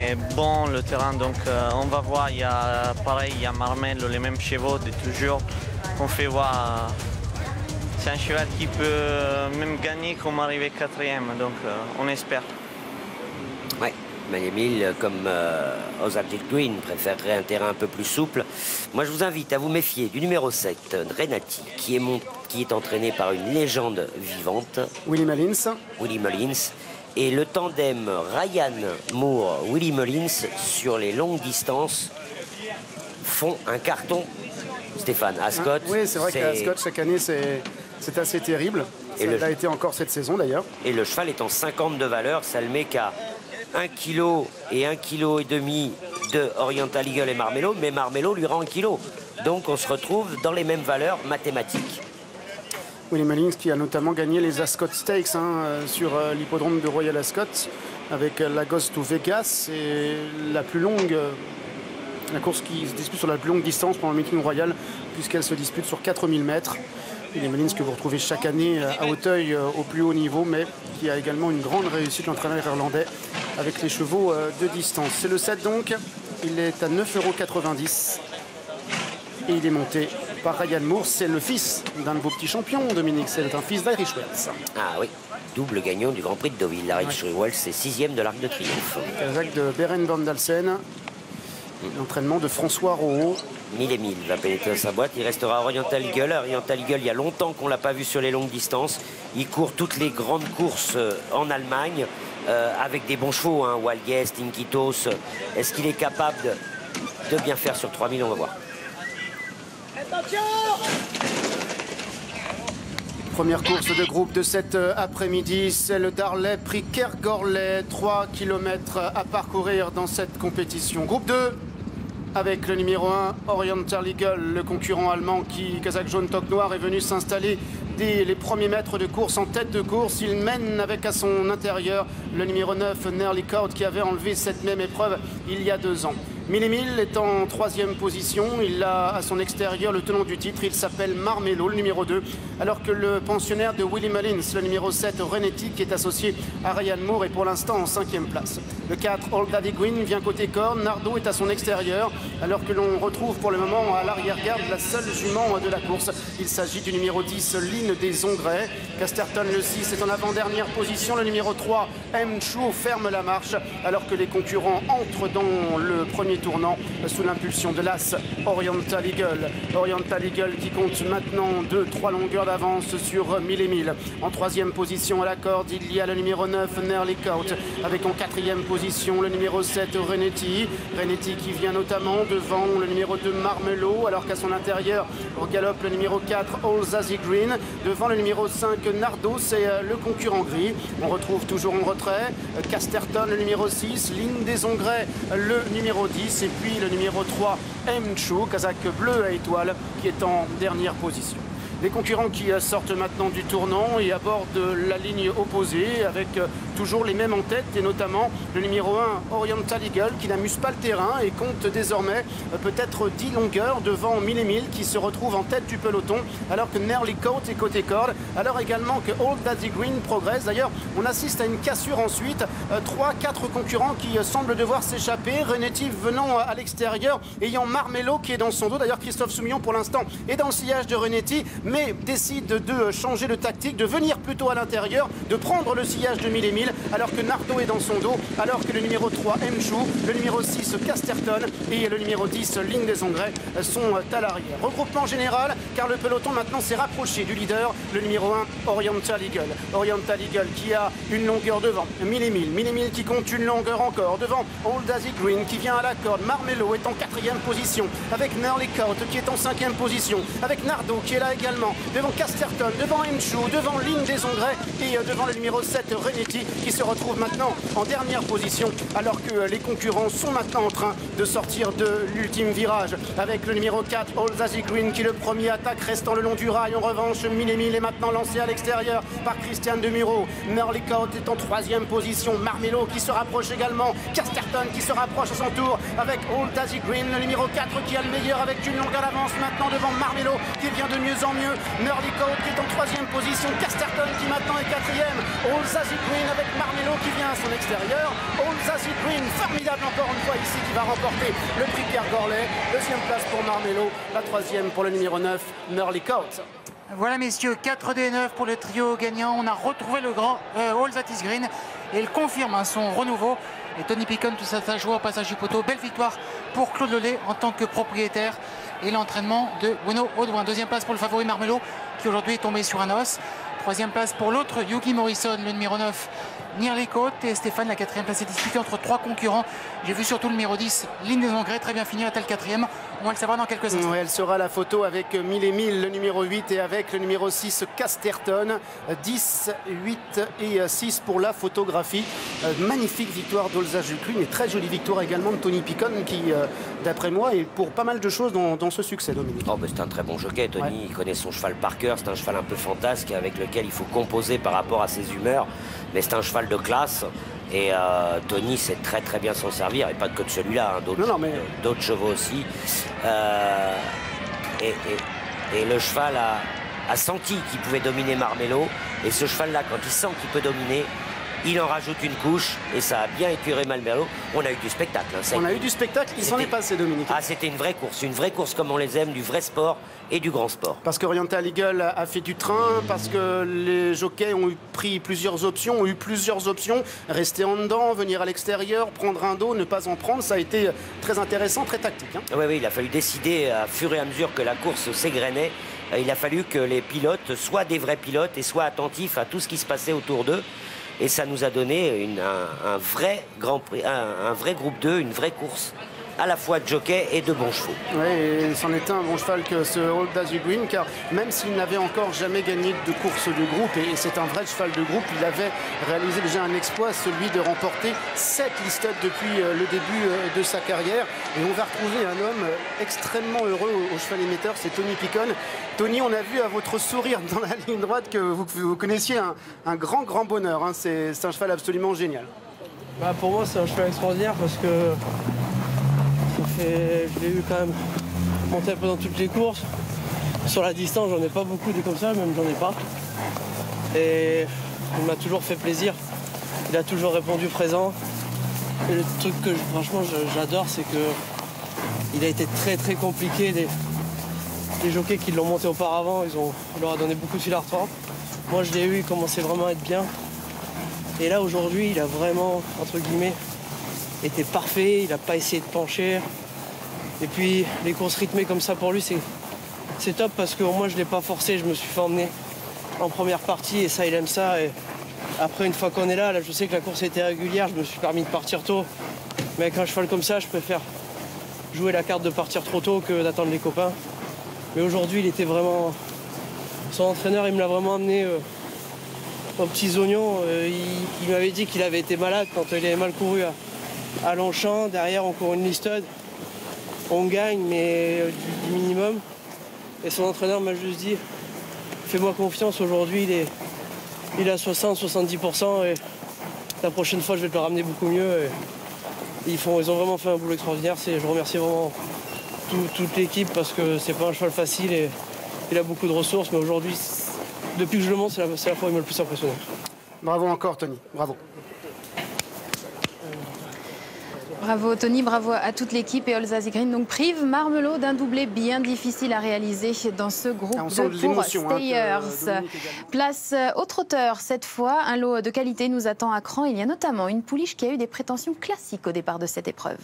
est bon le terrain, donc on va voir, il y a pareil, il y a Marmelo, les mêmes chevaux de toujours. On fait voir, c'est un cheval qui peut même gagner comme arriver quatrième, donc on espère. Ouais, Emile, comme Ozark Green, préférerait un terrain un peu plus souple. Moi, je vous invite à vous méfier du numéro 7, Renati, qui est entraîné par une légende vivante. Willie Mullins. Willie Mullins. Et le tandem Ryan Moore-Willie Mullins sur les longues distances font un carton. Stéphane, Ascot. Oui, c'est vrai qu'à Ascot, chaque année, c'est assez terrible. Ça l'a été encore cette saison d'ailleurs. Et le cheval est en 50 de valeur, ça le met qu'à 1 kg et 1,5 kg de Oriental Eagle et Marmelo, mais Marmelo lui rend 1 kg. Donc on se retrouve dans les mêmes valeurs mathématiques. Willie Mullins qui a notamment gagné les Ascot Stakes sur l'hippodrome de Royal Ascot avec Lagos to Vegas. C'est la plus longue, la course qui se dispute sur la plus longue distance pendant le meeting royal puisqu'elle se dispute sur 4000 mètres. Willie Mullins que vous retrouvez chaque année à Auteuil au plus haut niveau, mais qui a également une grande réussite, l'entraîneur irlandais, avec les chevaux de distance. C'est le 7 donc, il est à 9,90 € et il est monté par Ryan Moore. C'est le fils d'un de vos petits champions, Dominique, c'est un fils d'Irish Wells. Ah oui, double gagnant du Grand Prix de Deauville. Irish Wells, c'est 6e de l'Arc de Triomphe. Kazakh de Beren van Dalsen, l'entraînement de François Rohaut. 1000 et 1000 va pénétrer sa boîte. Il restera Oriental Eagle. Oriental Eagle, il y a longtemps qu'on ne l'a pas vu sur les longues distances. Il court toutes les grandes courses en Allemagne avec des bons chevaux, Wild Guess, Tinkitos. Est-ce qu'il est capable de bien faire sur 3000? On va voir. Première course de groupe de cet après-midi, c'est le Darley Prix Kergorlet. 3 km à parcourir dans cette compétition. Groupe 2, avec le numéro 1, Oriental Eagle, le concurrent allemand qui, Kazakh jaune toque noir, est venu s'installer dès les premiers mètres de course en tête de course. Il mène avec à son intérieur le numéro 9, Nearly Caught, qui avait enlevé cette même épreuve il y a 2 ans. 1000 et 1000 est en 3e position. Il a à son extérieur le tenant du titre. Il s'appelle Marmelo, le numéro 2. Alors que le pensionnaire de Willie Mullins, le numéro 7, Renati, qui est associé à Ryan Moore, est pour l'instant en 5e place. Le 4, Old Daddy Green, vient côté corne. Nardo est à son extérieur. Alors que l'on retrouve pour le moment à l'arrière-garde la seule jument de la course. Il s'agit du numéro 10, Line des Ongrais. Casterton, le 6, est en avant-dernière position. Le numéro 3, M. Chou, ferme la marche. Alors que les concurrents entrent dans le premier tournant sous l'impulsion de l'As Oriental Eagle. Oriental Eagle qui compte maintenant 2-3 longueurs d'avance sur 1000 et 1000. En 3e position à la corde, il y a le numéro 9, Nearly Caught, avec en 4e position le numéro 7, Renati. Renati qui vient notamment devant le numéro 2, Marmelo, alors qu'à son intérieur, au galop, le numéro 4, All Zazie Green. Devant le numéro 5, Nardo, c'est le concurrent gris. On retrouve toujours en retrait Casterton, le numéro 6, Ligne des Ongrais, le numéro 10. Et puis le numéro 3, M. Chou, Kazakh bleu à étoile, qui est en dernière position. Les concurrents qui sortent maintenant du tournant et abordent la ligne opposée avec toujours les mêmes en tête et notamment le numéro 1 Oriental Eagle qui n'amuse pas le terrain et compte désormais peut-être 10 longueurs devant 1000 et 1000 qui se retrouve en tête du peloton alors que Nearly Caught est côté corde, alors également que Old Daddy Green progresse. D'ailleurs on assiste à une cassure ensuite, 3-4 concurrents qui semblent devoir s'échapper, Renati venant à l'extérieur, ayant Marmelo qui est dans son dos. D'ailleurs Christophe Soumillon pour l'instant est dans le sillage de Renati mais décide de changer de tactique, de venir plutôt à l'intérieur, de prendre le sillage de 1000 et 1000 alors que Nardo est dans son dos, alors que le numéro 3 M. Chou, le numéro 6 Casterton et le numéro 10 Ligne des Ongrais sont à l'arrière. Regroupement général car le peloton maintenant s'est rapproché du leader, le numéro 1 Oriental Eagle. Oriental Eagle qui a une longueur devant 1000 et 1000, 1000 et 1000 qui compte une longueur encore devant Old Daisy Green qui vient à la corde. Marmelo est en 4e position avec Nearly Caught qui est en 5e position avec Nardo qui est là également devant Casterton, devant M. Chou, devant Ligne des Ongrais et devant le numéro 7 Renati qui se retrouve maintenant en dernière position alors que les concurrents sont maintenant en train de sortir de l'ultime virage avec le numéro 4 Old Daisy Green qui le premier attaque restant le long du rail. En revanche 1000 et 1000 et maintenant lancé à l'extérieur par Christian Demuro. Merlicout est en 3e position. Marmelo qui se rapproche également. Casterton qui se rapproche à son tour avec All Daisy Green, le numéro 4 qui a le meilleur avec une longueur d'avance maintenant devant Marmelo qui vient de mieux en mieux. Merlicout qui est en 3e position. Casterton qui maintenant est 4e. All Daisy Green avec Marmelo qui vient à son extérieur. All Daisy Green, formidable encore une fois ici, qui va remporter le prix Kergorlet. 2e place pour Marmelo, la 3e pour le numéro 9, Merlicout. Voilà messieurs, 4 des 9 pour le trio gagnant. On a retrouvé le grand All That Is Green et il confirme son renouveau. Et Tony Picon, tout ça, sa joie au passage du poteau. Belle victoire pour Claude Lelay en tant que propriétaire. Et l'entraînement de Bruno Audouin. 2e place pour le favori Marmelo qui aujourd'hui est tombé sur un os. 3e place pour l'autre, Yuki Morrison, le numéro 9, Merlicout. Et Stéphane, la 4e place est disputée entre 3 concurrents. J'ai vu surtout le numéro 10, Ligne des Engrais, très bien fini, est-elle 4e. On va le savoir dans quelques instants. Ouais, elle sera la photo avec 1000 et 1000, le numéro 8, et avec le numéro 6, Casterton. 10, 8 et 6 pour la photographie. Magnifique victoire d'Olza Juklin et très jolie victoire également de Tony Picon qui, d'après moi, est pour pas mal de choses dans ce succès, Dominique. Oh, c'est un très bon jockey, Tony. Ouais. Il connaît son cheval par cœur. C'est un cheval un peu fantasque avec lequel il faut composer par rapport à ses humeurs. Mais c'est un cheval de classe. Et Tony sait très très bien s'en servir, et pas que de celui-là, hein, d'autres chevaux aussi. Et le cheval a senti qu'il pouvait dominer Marmelo. Et ce cheval-là, quand il sent qu'il peut dominer, il en rajoute une couche et ça a bien écuré Marmelo. On a eu du spectacle. Hein, on a eu du spectacle, il s'en est passé, Dominique. Ah, c'était une vraie course comme on les aime, du vrai sport et du grand sport. Parce qu'Oriental Eagle a fait du train, parce que les jockeys ont pris plusieurs options, rester en dedans, venir à l'extérieur, prendre un dos, ne pas en prendre, ça a été très intéressant, très tactique. Hein. Oui, il a fallu décider à fur et à mesure que la course s'égrenait. Il a fallu que les pilotes soient des vrais pilotes et soient attentifs à tout ce qui se passait autour d'eux. Et ça nous a donné un vrai Grand Prix, un vrai groupe 2, une vraie course, à la fois de jockey et de bons chevaux. Oui, et c'en est un bon cheval que ce All Daisy Green, car même s'il n'avait encore jamais gagné de course de groupe, et c'est un vrai cheval de groupe, il avait réalisé déjà un exploit, celui de remporter 7 listed depuis le début de sa carrière. Et on va retrouver un homme extrêmement heureux au cheval émetteur, c'est Tony Picon. Tony, on a vu à votre sourire dans la ligne droite que vous connaissiez un grand bonheur. Hein. C'est un cheval absolument génial. Bah pour moi, c'est un cheval extraordinaire parce que je l'ai eu quand même monter un peu dans toutes les courses. Sur la distance, j'en ai pas beaucoup des comme ça, même j'en ai pas. Et il m'a toujours fait plaisir. Il a toujours répondu présent. Et le truc que franchement j'adore, c'est que il a été très compliqué. Les jockeys qui l'ont monté auparavant, il leur a donné beaucoup de fil à retordre. Moi je l'ai eu, il commençait vraiment à être bien. Et là aujourd'hui, il a vraiment, entre guillemets, été parfait, il n'a pas essayé de pencher. Et puis les courses rythmées comme ça pour lui, c'est top parce qu'au moins je ne l'ai pas forcé, je me suis fait emmener en première partie et ça il aime ça. Et après une fois qu'on est là, je sais que la course était régulière, je me suis permis de partir tôt. Mais avec un cheval comme ça, je préfère jouer la carte de partir trop tôt que d'attendre les copains. Mais aujourd'hui il était vraiment... Son entraîneur il me l'a vraiment amené aux petits oignons. Il m'avait dit qu'il avait été malade quand il avait mal couru à Longchamp. Derrière on court une listed. On gagne, mais du minimum. Et son entraîneur m'a juste dit, fais-moi confiance, aujourd'hui il est à 60-70% et la prochaine fois je vais te le ramener beaucoup mieux. Et ils ont vraiment fait un boulot extraordinaire. Je remercie vraiment toute l'équipe parce que c'est pas un cheval facile et il a beaucoup de ressources. Mais aujourd'hui, depuis que je le monte, c'est la fois où il m'a le plus impressionné. Bravo encore Tony, bravo. Bravo Tony, bravo à toute l'équipe et All That Is Green. Donc prive Marmelo d'un doublé bien difficile à réaliser dans ce groupe de pour Stayers. Place au trotteur cette fois. Un lot de qualité nous attend à Cran. Il y a notamment une pouliche qui a eu des prétentions classiques au départ de cette épreuve.